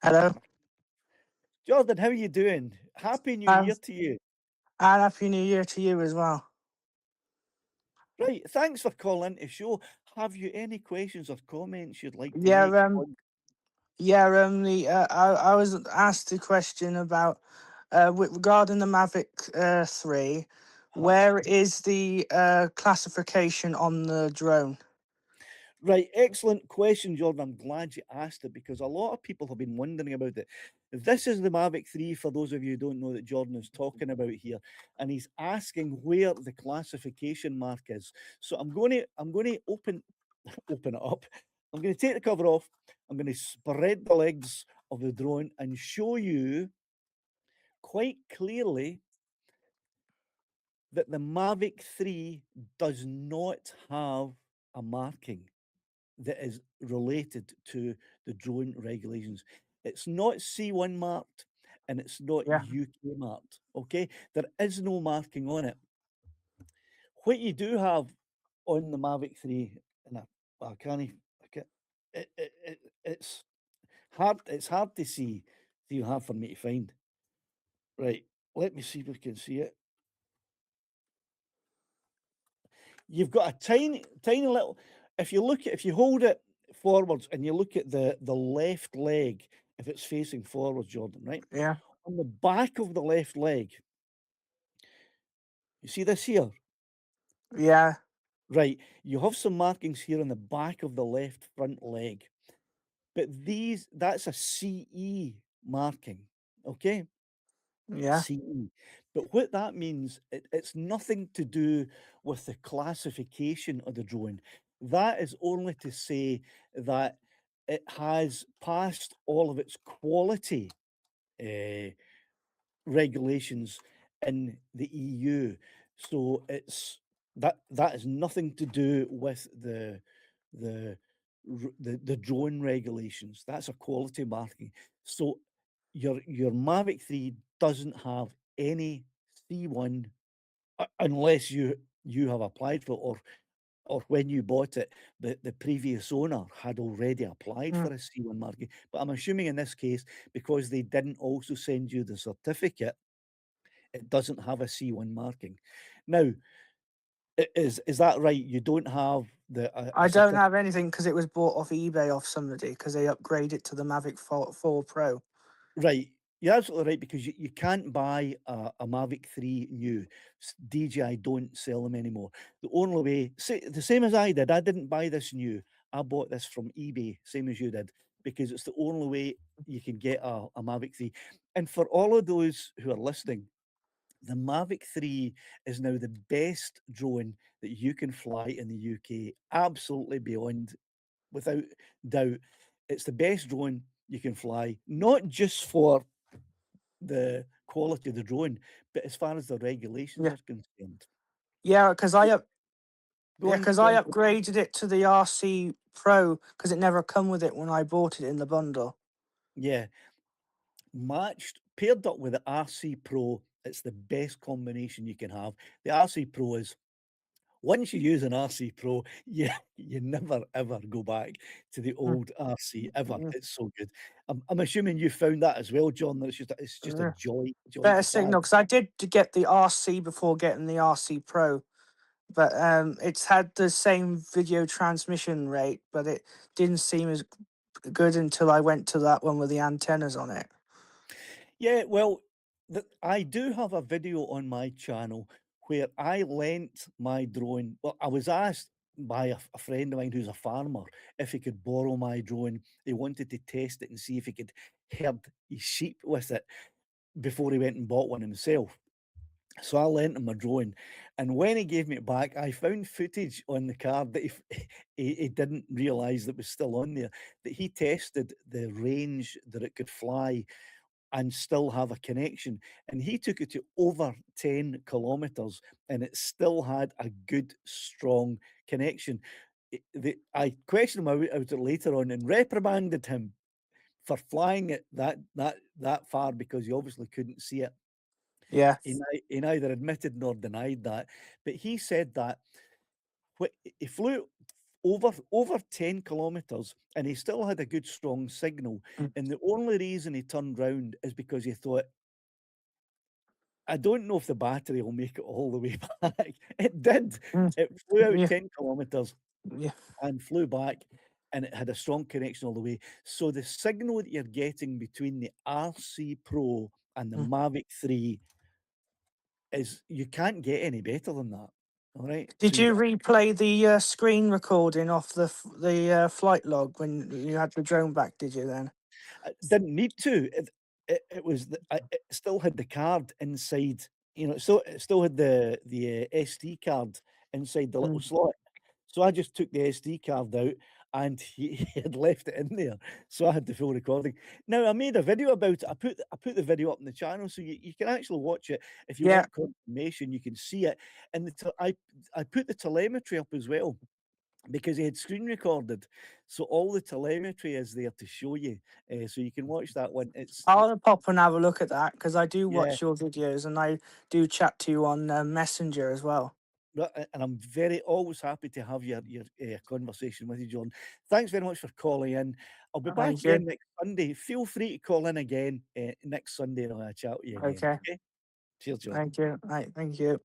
Hello. Jordan, how are you doing? Happy New Um, Year to you. and Happy New Year to you as well. Right, thanks for calling to show. Have you any questions or comments you'd like to Yeah, make? I was asked a question about regarding the Mavic 3. Huh? Where is the classification on the drone? Right, excellent question, Jordan. I'm glad you asked it because a lot of people have been wondering about it. This is the Mavic 3, for those of you who don't know that Jordan is talking about here, and he's asking where the classification mark is. So I'm going to open it up. I'm going to take the cover off. I'm going to spread the legs of the drone and show you quite clearly that the Mavic 3 does not have a marking that is related to the drone regulations. It's not C1 marked and it's not Yeah. UK marked. Okay, there is no marking on it. What you do have on the Mavic 3, and I can't, it's hard. It's hard to see. It's hard for me to find. Right, let me see if we can see it. You've got a tiny little. If you hold it forwards and you look at the left leg, if it's facing forwards, Jordan, right? Yeah. On the back of the left leg, you see this here, Yeah. right? You have some markings here on the back of the left front leg, but that's a CE marking, okay? Yeah. CE. But what that means, it's nothing to do with the classification of the drone. That is only to say that it has passed all of its quality regulations in the EU. So that is nothing to do with the the drone regulations. That's a quality marking. So your Mavic 3 doesn't have any C1 unless you have applied for it, or when you bought it, the previous owner had already applied Mm. for a C1 marking. But I'm assuming in this case, because they didn't also send you the certificate, it doesn't have a C1 marking. Now, is that right? You don't have I a don't certificate, have anything because it was bought off eBay off somebody because they upgraded it to the Mavic 4 Pro. right? You're absolutely right, because you can't buy a Mavic 3 new. DJI don't sell them anymore. The only way, the same as I did, I didn't buy this new. I bought this from eBay, same as you did, because it's the only way you can get a Mavic 3. And for all of those who are listening, the Mavic 3 is now the best drone that you can fly in the UK, absolutely beyond, without doubt. It's the best drone you can fly, not just for the quality of the drone, but as far as the regulations Yeah. are concerned. Yeah, because I Go on, because go I on. upgraded it to the RC Pro because it never come with it when I bought it in the bundle. Yeah, matched, paired up with the RC Pro, it's the best combination you can have. The RC Pro is, once you use an RC Pro, you never ever go back to the Mm. old RC ever. Mm. It's so good. I'm assuming you found that as well, John. That it's just a Yeah. joy Better to fly. signal because I did to get the RC before getting the RC Pro, but it's had the same video transmission rate, but it didn't seem as good until I went to that one with the antennas on it. Yeah, well, I do have a video on my channel where I lent my drone. Well, I was asked by a friend of mine who's a farmer if he could borrow my drone. He wanted to test it and see if he could herd his sheep with it before he went and bought one himself. So I lent him my drone, and when he gave me it back, I found footage on the card that he didn't realise that was still on there, that he tested the range that it could fly and still have a connection. And he took it to over 10 kilometers and it still had a good, strong connection. I questioned him about it later on and reprimanded him for flying it that far because he obviously couldn't see it. Yeah. He neither admitted nor denied that. But he said that he flew over 10 kilometers, and he still had a good strong signal. mm, And the only reason he turned round is because he thought, I don't know if the battery will make it all the way back. It did. mm, It flew out yeah, 10 kilometers yeah, and flew back, and it had a strong connection all the way. So the signal that you're getting between the RC Pro and the mm. Mavic 3 is, you can't get any better than that. All right. So Did you you got, replay the screen recording off the flight log when you had the drone back? Did you then? I didn't need to. It was it still had the card inside. It still had the SD card inside the little Mm. slot. So I just took the SD card out, and he had left it in there. So I had the full recording. Now I made a video about it. I put the video up on the channel, so you can actually watch it if you Yeah. want confirmation. You can see it, and I put the telemetry up as well, because he had screen recorded, so all the telemetry is there to show you, so you can watch that one. It's I'll pop and have a look at that because I do yeah, watch your videos and I do chat to you on Messenger as well. and I'm very always happy to have your conversation with you, John. Thanks very much for calling in. I'll be back Thank you. again next Sunday. Feel free to call in again next Sunday, and I'll have a chat with you again. Okay. Okay, cheers, John. Thank you. Right. Thank you.